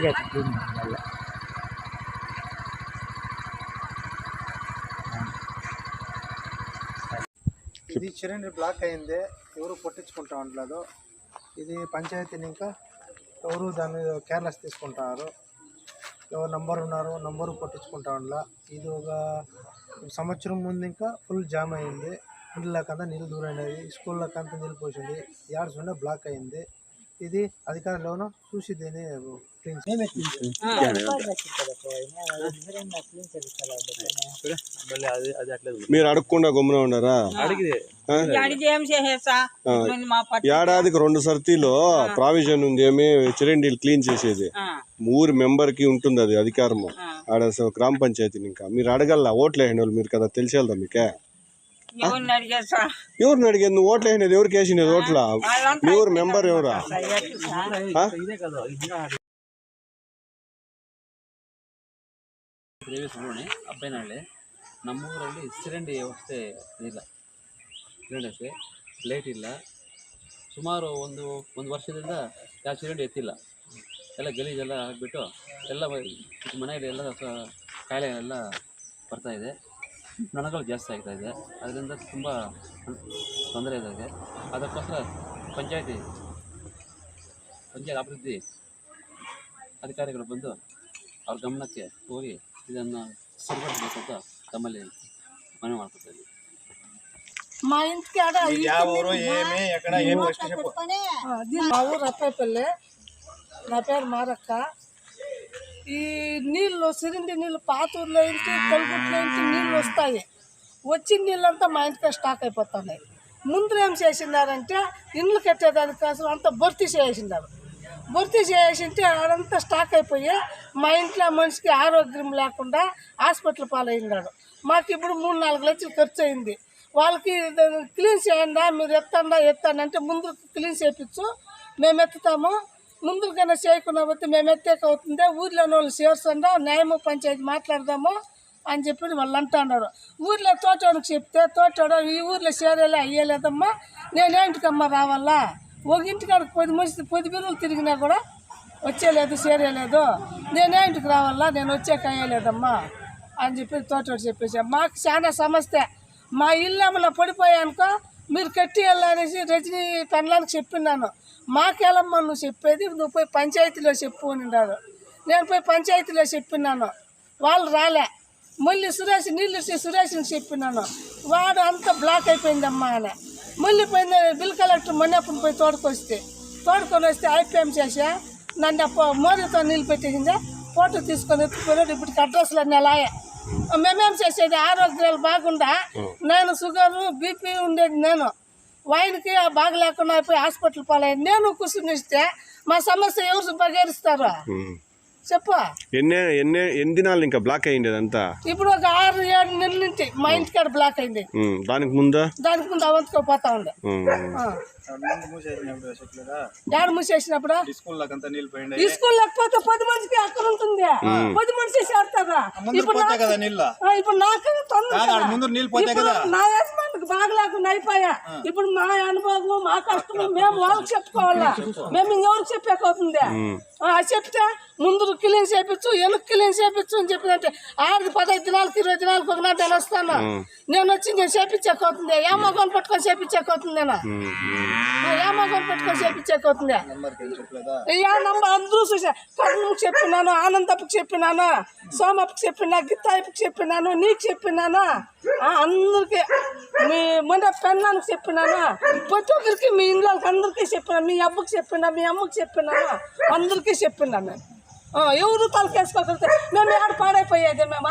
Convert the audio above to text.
గట్టిగా క్లీన్ వల్ల ఇది చిరంజీవి బ్లాక్ అయింది, ఎవరు పట్టించుకుంటా ఉండలేదు. ఇది పంచాయతీని ఇంకా ఎవరు దాన్ని కేర్లెస్ తీసుకుంటారు. ఎవరు నంబర్ ఉన్నారు నంబరు పట్టించుకుంటా ఉండలా. ఇది ఒక సంవత్సరం ముందు ఇంకా ఫుల్ జామ్ అయింది. ఇండ్లకంతా నీళ్ళు దూరైనవి, స్కూళ్ళకంతా నీళ్ళు పోసింది, యార్డ్స్ ఉండే బ్లాక్ అయింది. ఇది అధికారులను చూసి దీన్ని మీరు అడగకుండా గమ్మున ఉన్నారా? ఏడాదికి 2 సర్తీలో ప్రావిజన్ ఉంది, ఏమి చిరండీలు క్లీన్ చేసేది. ఊరి మెంబర్ కి ఉంటుంది అది అధికారము ఆడ గ్రామ పంచాయతీని. ఇంకా మీరు అడగల ఓట్లు వేసిన వాళ్ళు మీరు కదా, తెలిసేదా మీకే? ఎవరిని అడిగేది? నువ్వు ఓట్లు వేసినది ఎవరికి వేసినది? ఓట్ల మీ ఊరు మెంబర్ ఎవరా? ಅಬ್ಬೈನಹಳ್ಳಿ ನಮ್ಮೂರಲ್ಲಿ ಚರಂಡಿ ವ್ಯವಸ್ಥೆ ಇಲ್ಲ. ಚರಂಡಿ ಲೈಟ್ ಇಲ್ಲ. ಸುಮಾರು ಒಂದು ವರ್ಷದಿಂದ ಯಾವ ಚರಂಡಿ ಎತ್ತಿಲ್ಲ. ಎಲ್ಲ ಗಲೀಜೆಲ್ಲ ಆಗಿಬಿಟ್ಟು ಎಲ್ಲ ಮನೆಯಲ್ಲಿ ಎಲ್ಲ ಕಾಯಿಲೆ ಎಲ್ಲ ಬರ್ತಾಯಿದೆ, ನೊಣಗಳು ಜಾಸ್ತಿ ಆಗ್ತಾಯಿದೆ. ಅದರಿಂದ ತುಂಬ ತೊಂದರೆ ಇದೆ. ಅದಕ್ಕೋಸ್ಕರ ಪಂಚಾಯತಿ ಅಭಿವೃದ್ಧಿ ಅಧಿಕಾರಿಗಳು ಬಂದು ಅವ್ರ ಗಮನಕ್ಕೆ ಹೋಗಿ ಇದನ್ನು ಸರಿಪಡಿಸಬೇಕಂತ ತಮ್ಮಲ್ಲಿ ಮನವಿ ಮಾಡ್ಕೊಳ್ತೀವಿ. మా ఇంటికి మా ఊరు అప్పాయిపల్లి, నా పేరు మారక్క. ఈ నీళ్ళు సిరిండి నీళ్ళు పాత ఊర్లో ఇంటి తొలగుట్లో ఇంటి నీళ్ళు వస్తాయి. వచ్చిన నీళ్ళంతా మా ఇంటికి స్టాక్ అయిపోతున్నాయి. ముందు ఏం చేసినారంటే ఇండ్లు కట్టేదానికోసం అంతా భర్తీ చేసినారు. భర్తీ చేసింటే అదంతా స్టాక్ అయిపోయి మా ఇంట్లో మనిషికి ఆరోగ్యం లేకుండా హాస్పిటల్ పాలైనాడు. మాకు ఇప్పుడు 3-4 లక్షలు ఖర్చు అయింది. వాళ్ళకి క్లీన్ చేయండి, మీరు ఎత్తండి అంటే ముందు క్లీన్ చేయించు, మేము ఎత్తుతాము. ముందుకైనా చేయకుండా పోతే మేము ఎత్తేక అవుతుంది, ఊర్లోని వాళ్ళు చేర్చండి, న్యాయము పంచాయతీ మాట్లాడదాము అని చెప్పి వాళ్ళు అంటున్నారు. ఊర్లో తోటోడికి చెప్తే తోటోడు ఈ ఊర్లో చేరేలా అయ్యలేదమ్మా, నేనేంటికమ్మా రావాలా, ఒక ఇంటికాడికి 10 మనిషి 10 బిరువులు తిరిగినా కూడా వచ్చేలేదు, చేరేలేదు, నేనేంటికి రావాలా, నేను వచ్చాక అయ్యలేదమ్మా అని చెప్పి తోటోడు చెప్పేసా. మాకు చాలా సమస్య. మా ఇల్లు ఏమన్నా పడిపోయానుకో మీరు కట్టి వెళ్ళానేసి రజనీ పెండ్లానికి చెప్పినాను. మాకేలమ్మా నువ్వు చెప్పేది, నువ్వు పోయి పంచాయతీలో చెప్పు అనిన్నారు. నేను పోయి పంచాయతీలో చెప్పినాను, వాళ్ళు రాలే. మళ్ళీ నీళ్ళు సురేష్ని చెప్పినాను, వాడు అంతా బ్లాక్ అయిపోయిందమ్మా అని. మళ్ళీ పోయింది బిల్ కలెక్టర్ మొన్నప్పుడు పోయి తోడుకొని వస్తే ఐపీఎం చేసా నన్ను మోరీతో నీళ్ళు పెట్టేసిందే, ఫోటో తీసుకొని ఎత్తుకున్నాడు. ఇప్పటికి అడ్రస్లు అన్నీ అలాగే. మేమేం చేసేది, ఆరోగ్యాలు బాగుండా, నేను షుగరు బీపీ ఉండేది, నేను వైన్కి బాగా లేకుండా అయిపోయి హాస్పిటల్ పాలయ్యింది. నేను కూర్చుని ఇస్తే మా సమస్య ఎవరు బగేరుస్తారు చెప్పు? ఎన్ని దినాలు ఇంకా బ్లాక్ అయింది అదంతా? ఇప్పుడు ఒక 6-7 నెలల నుంచి మా ఇంటికాడ బ్లాక్ అయింది. దానికి ముందు అవంతుకో పోతా ఉండే. ఏడు మూసేసినప్పుడు ఈ స్కూల్ లేకపోతే 10 మనిషికి అక్కడ ఉంటుంది, 10 మనిషి చేస్తారా? ఇప్పుడు నాకు నా యజమానికి బాగా లేకుండా అయిపోయా. ఇప్పుడు మా అనుభవం మా కష్టం మేము వాళ్ళకి చెప్పుకోవాలా, మేము ఇంకెవరికి చెప్పేకోతుంది. చెప్తే ముందు క్లీన్ చేయించు, వెనక్కి క్లీన్ చేయించు అని చెప్పిందంటే 15 దినాలకు 20 దినాలకు ఒక నాటి వస్తాను. నేను వచ్చి నేను చేపించేకోతుంది, ఏ మగని పట్టుకొని చేపించేకోతుంది, నేను ఏ మగని పట్టుకొని చేపించేకోతుంది. ఏ నంబర్ అందరూ చూసా, కర్ణకు చెప్పినాను, ఆనందప్పకి చెప్పినాను, సోమప్పకి చెప్పినా, గిత్తాయికి చెప్పినాను, నీకు చెప్పినాను, అందరికి మీ మొన్న పెన్నానికి చెప్పినాను, ప్రతి ఒక్కరికి మీ ఇంట్లోకి అందరికీ చెప్పినా, మీ అబ్బకి చెప్పినా, మీ అమ్మకి చెప్పినాను, అందరికీ చెప్పినాను. ఎవరు తలకేసుకోకపోతే మేము ఏడ పాడైపోయేది, మేము